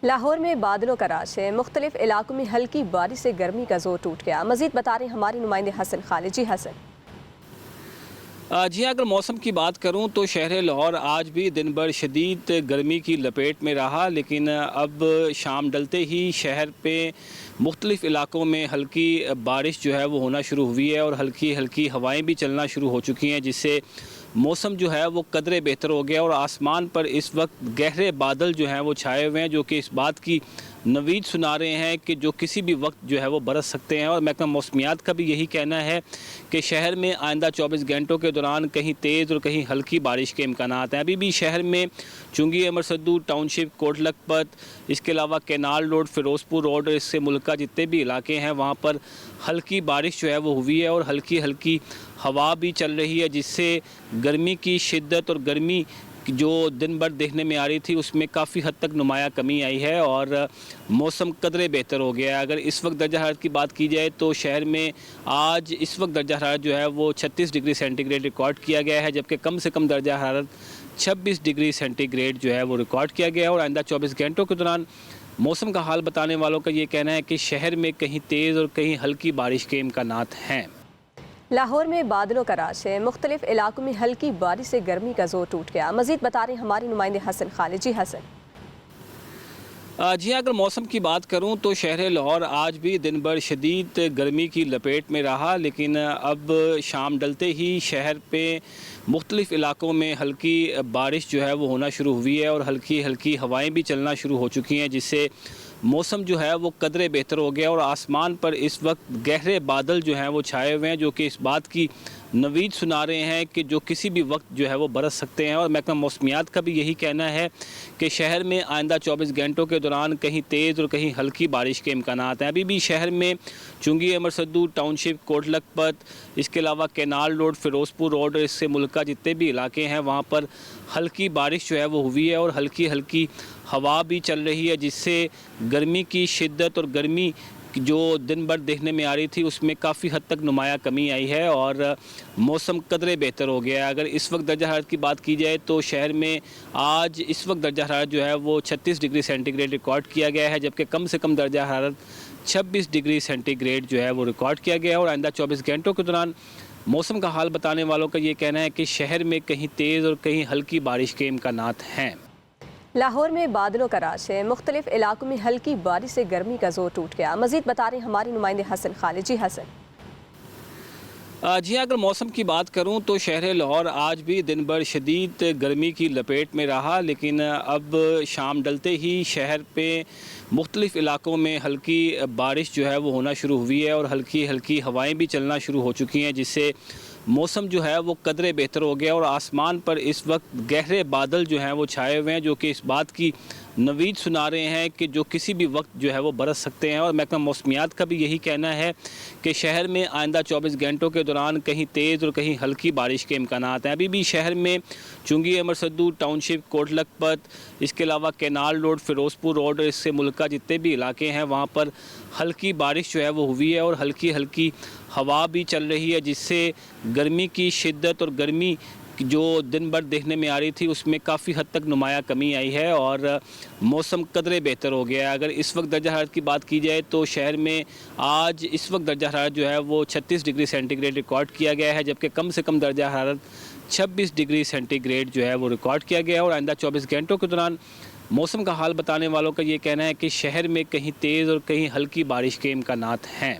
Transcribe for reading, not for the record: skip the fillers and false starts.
लाहौर में बादलों का राज है। मुख्तलिफ इलाकों में हल्की बारिश से गर्मी का जोर टूट गया। मजीद बता रहे हमारे नुमाइंदे हसन खालिद। जी हसन। जी हाँ, अगर मौसम की बात करूं तो शहर लाहौर आज भी दिन भर शदीद गर्मी की लपेट में रहा, लेकिन अब शाम डलते ही शहर पे मुख्तलिफ़ इलाकों में हल्की बारिश जो है वो होना शुरू हुई है और हल्की हल्की हवाएं भी चलना शुरू हो चुकी हैं, जिससे मौसम जो है वो कदरे बेहतर हो गया। और आसमान पर इस वक्त गहरे बादल जो हैं वो छाए हुए हैं, जो कि इस बात की नवीद सुना रहे हैं कि जो किसी भी वक्त जो है वो बरस सकते हैं। और महकमा मौसमियात का भी यही कहना है कि शहर में आइंदा 24 घंटों के दौरान कहीं तेज़ और कहीं हल्की बारिश के इम्कानात हैं। अभी भी शहर में चुंगी अमर सद्दू टाउनशिप, कोट लखपत, इसके अलावा कैनाल रोड, फ़िरोज़पुर रोड, इससे मुल्का जितने भी इलाके हैं वहाँ पर हल्की बारिश जो है वो हुई है और हल्की हल्की हवा भी चल रही है, जिससे गर्मी की शिद्दत और गर्मी जो दिन भर देखने में आ रही थी उसमें काफ़ी हद तक नुमाया कमी आई है और मौसम कदरे बेहतर हो गया है। अगर इस वक्त दर्जा हरारत की बात की जाए तो शहर में आज इस वक्त दर्जा हरारत जो है वो 36 डिग्री सेंटीग्रेड रिकॉर्ड किया गया है, जबकि कम से कम दर्जा हरारत 26 डिग्री सेंटीग्रेड जो है वो रिकॉर्ड किया गया है। और आइंदा 24 घंटों के दौरान मौसम का हाल बताने वालों का ये कहना है कि शहर में कहीं तेज़ और कहीं हल्की बारिश के इम्कानात हैं। लाहौर में बादलों का राज है। मुख्तलिफ इलाकों में हल्की बारिश से गर्मी का जोर टूट गया। मजीद बता रहे हमारे नुमाइंदे हसन खालिद। जी हसन। जी हाँ, अगर मौसम की बात करूं तो शहर लाहौर आज भी दिन भर शदीद गर्मी की लपेट में रहा, लेकिन अब शाम डलते ही शहर पे मुख्तलिफ़ इलाकों में हल्की बारिश जो है वो होना शुरू हुई है और हल्की हल्की हवाएं भी चलना शुरू हो चुकी हैं, जिससे मौसम जो है वो कदरे बेहतर हो गया। और आसमान पर इस वक्त गहरे बादल जो हैं वो छाए हुए हैं, जो कि इस बात की नवीद सुना रहे हैं कि जो किसी भी वक्त जो है वो बरस सकते हैं। और महकमा मौसमियात का भी यही कहना है कि शहर में आइंदा 24 घंटों के दौरान कहीं तेज़ और कहीं हल्की बारिश के इम्कानात हैं। अभी भी शहर में चुंगी अमर सद्दू टाउनशिप, कोट लखपत, इसके अलावा कैनाल रोड, फ़िरोज़पुर रोड, इससे मुल्का जितने भी इलाके हैं वहाँ पर हल्की बारिश जो है वो हुई है और हल्की हल्की हवा भी चल रही है, जिससे गर्मी की शिद्दत और गर्मी जो दिन भर देखने में आ रही थी उसमें काफ़ी हद तक नुमाया कमी आई है और मौसम कदरे बेहतर हो गया है। अगर इस वक्त दर्जा हरारत की बात की जाए तो शहर में आज इस वक्त दर्जा हरारत जो है वो 36 डिग्री सेंटीग्रेड रिकॉर्ड किया गया है, जबकि कम से कम दर्जा हरारत 26 डिग्री सेंटीग्रेड जो है वो रिकॉर्ड किया गया है। और आइंदा 24 घंटों के दौरान मौसम का हाल बताने वालों का ये कहना है कि शहर में कहीं तेज़ और कहीं हल्की बारिश के इम्कानात हैं। लाहौर में बादलों का राज है। मुख्तलिफ इलाकों में हल्की बारिश से गर्मी का जोर टूट गया। मजीद बता रहे हमारे नुमाइंदे हसन खालिद। जी हसन। जी हाँ, अगर मौसम की बात करूं तो शहर लाहौर आज भी दिन भर शदीद गर्मी की लपेट में रहा, लेकिन अब शाम डलते ही शहर पे मुख्तलिफ़ इलाकों में हल्की बारिश जो है वो होना शुरू हुई है और हल्की हल्की हवाएं भी चलना शुरू हो चुकी हैं, जिससे मौसम जो है वो कदरे बेहतर हो गया। और आसमान पर इस वक्त गहरे बादल जो हैं वो छाए हुए हैं, जो कि इस बात की नवीद सुना रहे हैं कि जो किसी भी वक्त जो है वो बरस सकते हैं। और महकमा मौसमियात का भी यही कहना है कि शहर में आइंदा 24 घंटों के दौरान कहीं तेज़ और कहीं हल्की बारिश के इम्कानात हैं। अभी भी शहर में चुंगी अमर सद्दू टाउनशिप, कोट लखपत, इसके अलावा कैनाल रोड, फ़िरोज़पुर रोड, इससे मुल्का जितने भी इलाके हैं वहाँ पर हल्की बारिश जो है वो हुई है और हल्की हल्की हवा भी चल रही है, जिससे गर्मी की शिद्दत और गर्मी जो दिन भर देखने में आ रही थी उसमें काफ़ी हद तक नुमाया कमी आई है और मौसम कदरे बेहतर हो गया है। अगर इस वक्त दर्जा हरारत की बात की जाए तो शहर में आज इस वक्त दर्जा हरारत जो है वो 36 डिग्री सेंटीग्रेड रिकॉर्ड किया गया है, जबकि कम से कम दर्जा हरारत 26 डिग्री सेंटीग्रेड जो है वो रिकॉर्ड किया गया है। और आइंदा 24 घंटों के दौरान मौसम का हाल बताने वालों का ये कहना है कि शहर में कहीं तेज़ और कहीं हल्की बारिश के इम्कानात हैं।